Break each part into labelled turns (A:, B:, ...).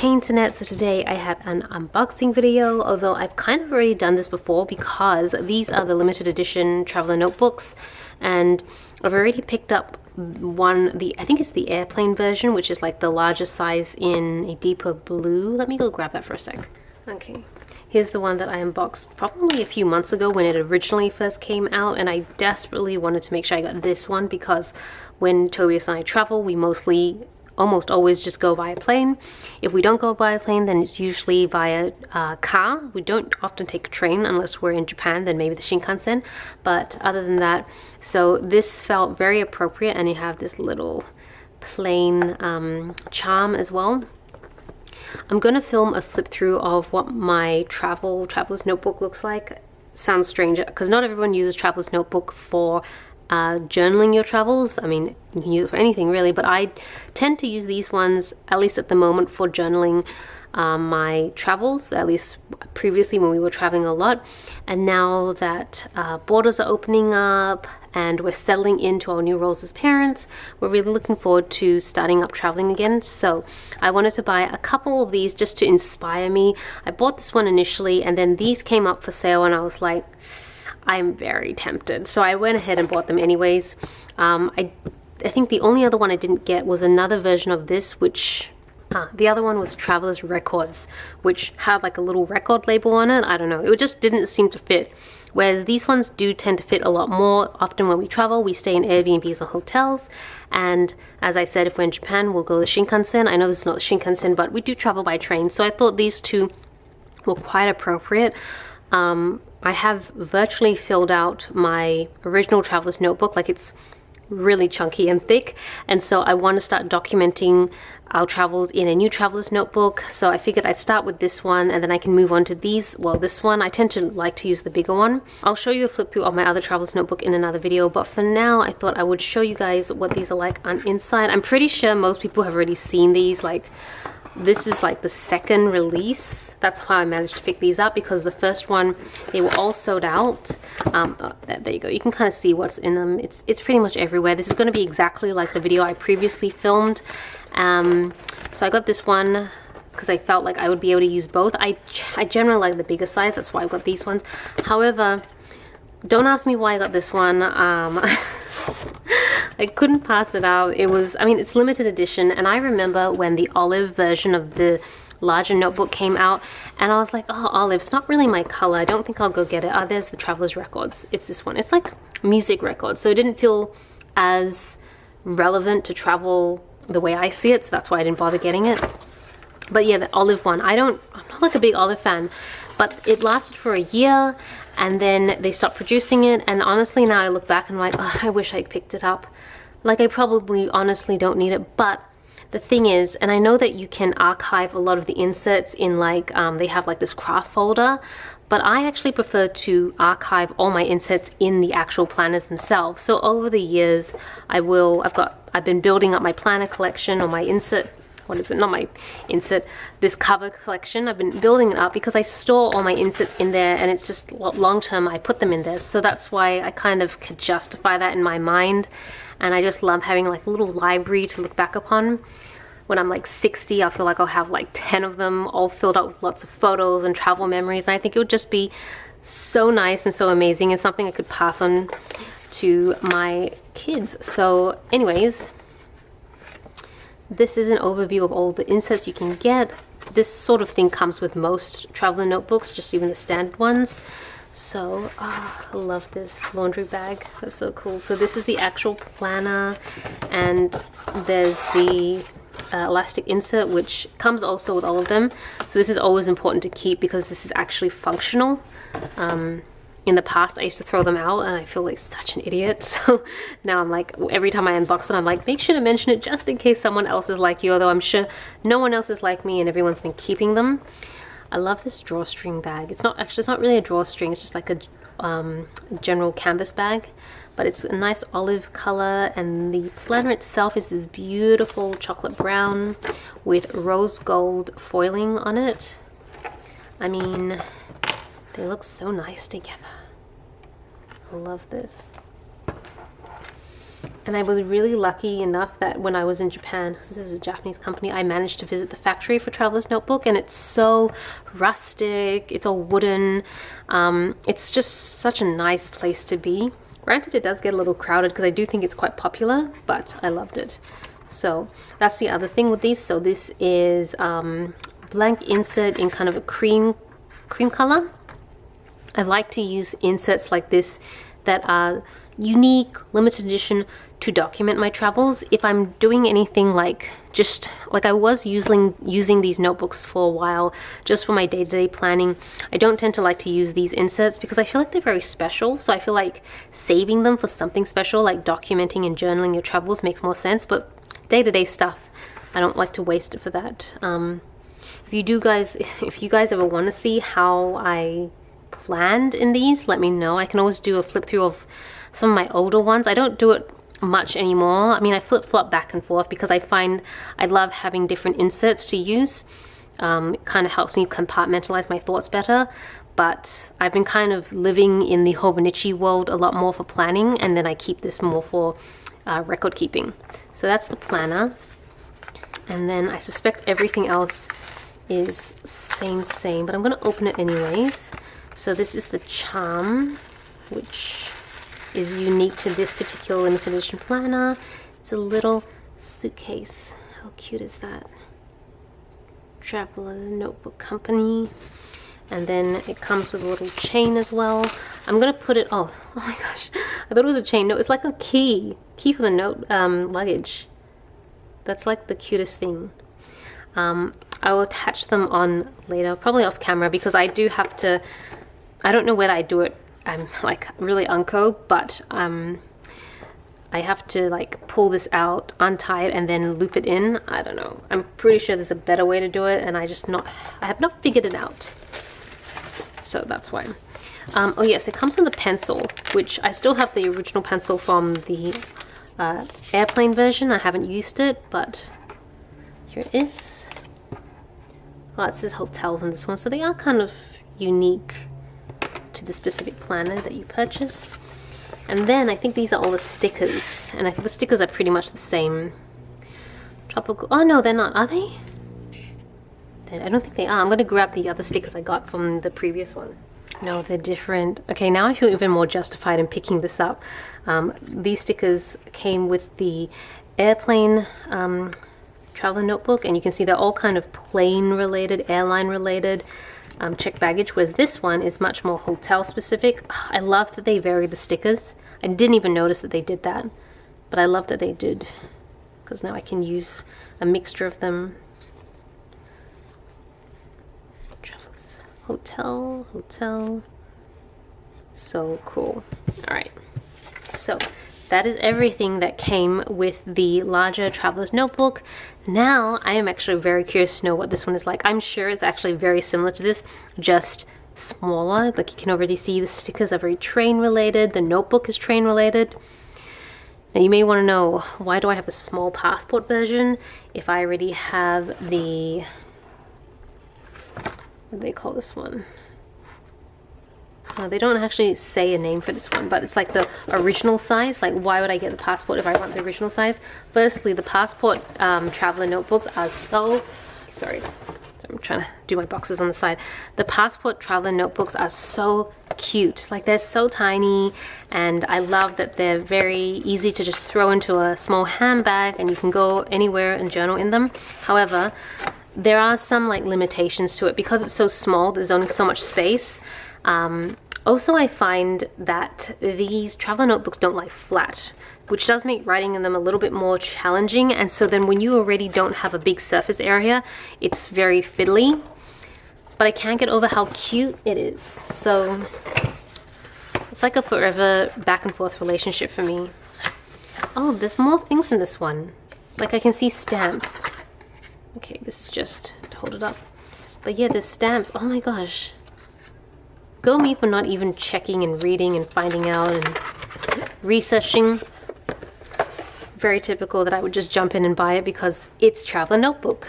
A: Hey internet, so today I have an unboxing video, although I've kind of already done this before because these are the limited edition traveler notebooks, and I've already picked up one, I think it's the airplane version, which is like the largest size in a deeper blue. Let me go grab that for a sec. Okay, here's the one that I unboxed probably a few months ago when it originally first came out, and I desperately wanted to make sure I got this one because when Tobias and I travel, we almost always just go by a plane. If we don't go by a plane, then it's usually via car. We don't often take a train unless we're in Japan, then maybe the Shinkansen. But other than that, so this felt very appropriate, and you have this little plain charm as well. I'm gonna film a flip through of what my traveler's notebook looks like. Sounds strange because not everyone uses traveler's notebook for journaling your travels. I mean, you can use it for anything really, but I tend to use these ones, at least at the moment, for journaling my travels, at least previously when we were traveling a lot. And now that borders are opening up and we're settling into our new roles as parents, we're really looking forward to starting up traveling again. So I wanted to buy a couple of these just to inspire me. I bought this one initially, and then these came up for sale, and I was like, I'm very tempted, so I went ahead and bought them anyways. I think the only other one I didn't get was another version of this, which the other one was Traveler's Records, which had like a little record label on it. I don't know, it just didn't seem to fit, whereas these ones do tend to fit a lot more. Often when we travel, we stay in Airbnbs or hotels, and as I said, if we're in Japan, we'll go to Shinkansen. I know this is not the Shinkansen, but we do travel by train, so I thought these two were quite appropriate. I have virtually filled out my original traveler's notebook, like it's really chunky and thick, and so I want to start documenting our travels in a new traveler's notebook. So I figured I'd start with this one, and then I can move on to these. Well, this one, I tend to like to use the bigger one. I'll show you a flip through of my other traveler's notebook in another video, but for now I thought I would show you guys what these are like on inside. I'm pretty sure most people have already seen these. Like, this is like the second release. That's how I managed to pick these up, because the first one, they were all sold out. There you go, you can kind of see what's in them. It's pretty much everywhere. This is going to be exactly like the video I previously filmed. So I got this one because I felt like I would be able to use both. I generally like the bigger size, that's why I got these ones. However, don't ask me why I got this one. I couldn't pass it out. I mean, it's limited edition, and I remember when the olive version of the larger notebook came out, and I was like, oh, olive's not really my color, I don't think I'll go get it. Oh, there's the Traveler's Records. It's this one. It's like music records, so it didn't feel as relevant to travel the way I see it, so that's why I didn't bother getting it. But yeah, the olive one, I'm not like a big olive fan, but it lasted for a year, and then they stopped producing it, and honestly now I look back and I'm like, oh, I wish I picked it up. Like, I probably honestly don't need it. But the thing is, and I know that you can archive a lot of the inserts in like, they have like this craft folder, but I actually prefer to archive all my inserts in the actual planners themselves. So over the years, I've been building up my planner collection, or my insert, what is it, not my insert, this cover collection. I've been building it up because I store all my inserts in there, and it's just long term I put them in there. So that's why I kind of could justify that in my mind, and I just love having like a little library to look back upon. When I'm like 60, I feel like I'll have like 10 of them all filled up with lots of photos and travel memories, and I think it would just be so nice and so amazing, and something I could pass on to my kids. So anyways, this is an overview of all the inserts you can get. This sort of thing comes with most traveler notebooks, just even the standard ones. So I love this laundry bag, that's so cool. So this is the actual planner, and there's the elastic insert, which comes also with all of them. So this is always important to keep because this is actually functional. In the past I used to throw them out, and I feel like such an idiot, so now I'm like, every time I unbox it, I'm like, make sure to mention it just in case someone else is like you, although I'm sure no one else is like me and everyone's been keeping them. I love this drawstring bag. It's not really a drawstring, it's just like a general canvas bag, but it's a nice olive color, and the planner itself is this beautiful chocolate brown with rose gold foiling on it. I mean, they look so nice together. I love this. And I was really lucky enough that when I was in Japan, because this is a Japanese company, I managed to visit the factory for Traveler's Notebook, and it's so rustic, it's all wooden. It's just such a nice place to be. Granted, it does get a little crowded because I do think it's quite popular, but I loved it. So that's the other thing with these. So this is blank insert in kind of a cream color. I like to use inserts like this that are unique, limited edition, to document my travels. If I'm doing anything like I was using these notebooks for a while just for my day-to-day planning, I don't tend to like to use these inserts because I feel like they're very special. So I feel like saving them for something special like documenting and journaling your travels makes more sense, but day-to-day stuff, I don't like to waste it for that. If you guys ever want to see how I planned in these, let me know. I can always do a flip through of some of my older ones. I don't do it much anymore. I mean, I flip-flop back and forth because I find I love having different inserts to use. It kind of helps me compartmentalize my thoughts better, but I've been kind of living in the Hobonichi world a lot more for planning, and then I keep this more for record keeping. So that's the planner, and then I suspect everything else is same, but I'm going to open it anyways. So this is the charm, which is unique to this particular limited edition planner. It's a little suitcase. How cute is that? Traveler Notebook Company. And then it comes with a little chain as well. I'm gonna put it, oh my gosh, I thought it was a chain. No, it's like a key for the note luggage. That's like the cutest thing. I will attach them on later, probably off camera, because I do have to, I don't know whether I do it like really unco, but I have to like pull this out, untie it, and then loop it in. I don't know. I'm pretty sure there's a better way to do it, and I have not figured it out. So that's why. Oh yes, it comes with a pencil, which I still have the original pencil from the airplane version. I haven't used it, but here it is. Oh, it says hotels in this one, so they are kind of unique to the specific planner that you purchase. And then I think these are all the stickers, and I think the stickers are pretty much the same. Tropical, oh no, they're not, are they? I don't think they are. I'm going to grab the other stickers I got from the previous one. No, they're different. Okay, now I feel even more justified in picking this up. These stickers came with the airplane traveler notebook, and you can see they're all kind of plane related, airline related. Checked baggage, whereas this one is much more hotel specific. I love that they vary the stickers. I didn't even notice that they did that, but I love that they did, because now I can use a mixture of them. Travelers, hotel. So cool. All right, so that is everything that came with the larger Traveler's Notebook. Now I am actually very curious to know what this one is like. I'm sure it's actually very similar to this, just smaller. Like you can already see the stickers are very train related. The notebook is train related. Now you may want to know, why do I have a small passport version if I already have the, what do they call this one? They don't actually say a name for this one, but it's like the original size. Like, why would I get the passport if I want the original size? Firstly, the passport traveler notebooks are so, sorry, I'm trying to do my boxes on the side. The passport traveler notebooks are so cute. Like, they're so tiny, and I love that they're very easy to just throw into a small handbag, and you can go anywhere and journal in them. However, there are some like limitations to it because it's so small. There's only so much space. Also, I find that these traveler notebooks don't lie flat, which does make writing in them a little bit more challenging. And so then when you already don't have a big surface area, it's very fiddly. But I can't get over how cute it is. So it's like a forever back and forth relationship for me. Oh, there's more things in this one. Like I can see stamps. Okay, this is just to hold it up. But yeah, there's stamps. Oh my gosh. Go me for not even checking and reading and finding out and researching. Very typical that I would just jump in and buy it because it's Traveler Notebook.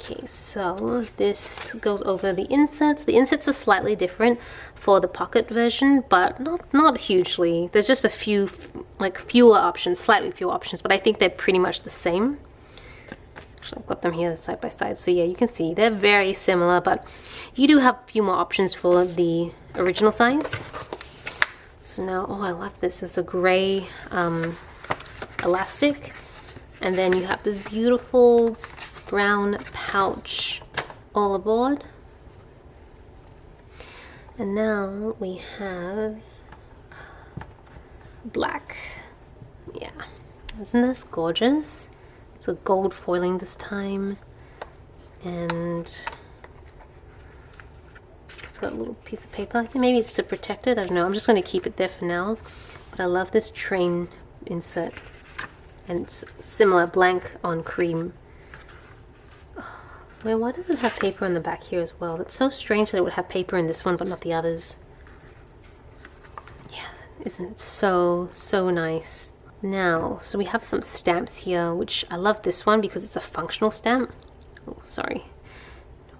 A: Okay, so this goes over the insets. The insets are slightly different for the pocket version, but not hugely. There's just a few, like fewer options, slightly fewer options, but I think they're pretty much the same. Actually, I've got them here side by side, so yeah, you can see they're very similar, but you do have a few more options for the original size. So now, oh, I love this. There's a gray elastic, and then you have this beautiful brown pouch all aboard. And now we have black. Yeah, isn't this gorgeous? It's a gold foiling this time, and it's got a little piece of paper. I think maybe it's to protect it. I don't know. I'm just going to keep it there for now. But I love this train insert, and it's similar, blank on cream. Oh, man, why does it have paper on the back here as well? That's so strange that it would have paper in this one but not the others. Yeah, isn't it so nice? Now, so we have some stamps here, which I love this one because it's a functional stamp. Oh, sorry.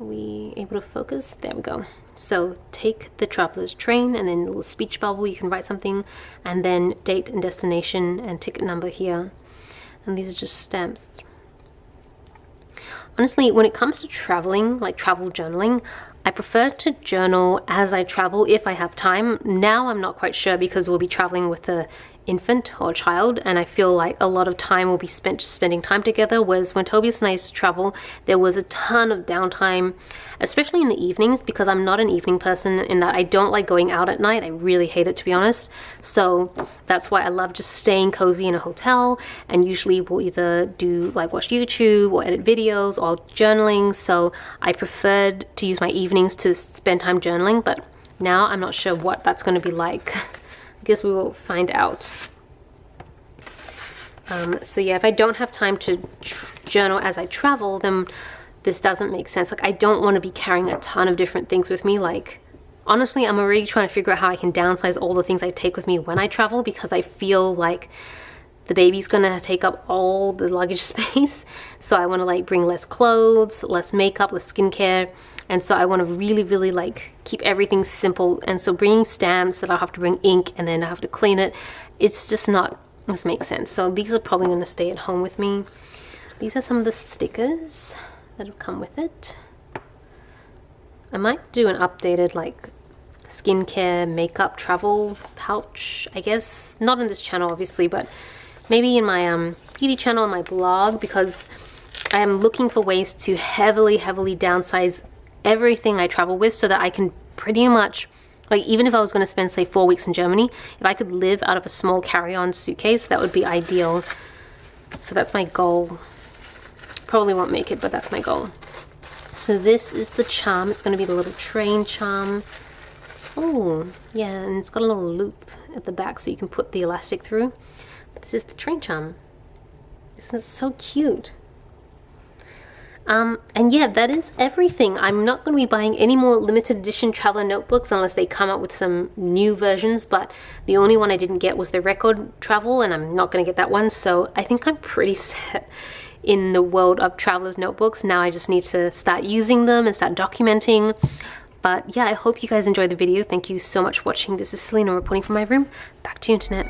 A: Are we able to focus? There we go. So take the traveler's train, and then a little speech bubble, you can write something, and then date and destination and ticket number here. And these are just stamps. Honestly, when it comes to traveling, like travel journaling, I prefer to journal as I travel if I have time. Now I'm not quite sure because we'll be traveling with a infant or child, and I feel like a lot of time will be spent just spending time together, whereas when Tobias and I used to travel, there was a ton of downtime, especially in the evenings, because I'm not an evening person in that I don't like going out at night. I really hate it, to be honest. So that's why I love just staying cozy in a hotel, and usually we'll either do like watch YouTube or edit videos or journaling. So I preferred to use my evenings to spend time journaling, but now I'm not sure what that's going to be like. I guess we will find out. So yeah, if I don't have time to journal as I travel, then this doesn't make sense. Like, I don't want to be carrying a ton of different things with me. Like, honestly, I'm already trying to figure out how I can downsize all the things I take with me when I travel, because I feel like the baby's gonna take up all the luggage space. So I want to like bring less clothes, less makeup, less skincare. And so I want to really like keep everything simple. And so bringing stamps that I'll have to bring ink and then I have to clean it, it's just not, this makes sense. So these are probably going to stay at home with me. These are some of the stickers that have come with it. I might do an updated like skincare, makeup, travel pouch, I guess. Not in this channel obviously, but maybe in my beauty channel and my blog, because I am looking for ways to heavily downsize everything I travel with, so that I can pretty much, like, even if I was going to spend say 4 weeks in Germany, if I could live out of a small carry-on suitcase, that would be ideal. So that's my goal. Probably won't make it, but that's my goal. So this is the charm. It's going to be the little train charm. Oh yeah, and it's got a little loop at the back so you can put the elastic through. This is the train charm. Isn't that so cute? And yeah, that is everything. I'm not going to be buying any more limited edition traveler notebooks unless they come up with some new versions, but the only one I didn't get was the record travel, and I'm not going to get that one. So I think I'm pretty set in the world of traveler's notebooks. Now I just need to start using them and start documenting. But yeah, I hope you guys enjoyed the video. Thank you so much for watching. This is Celina reporting from my room. Back to you, internet.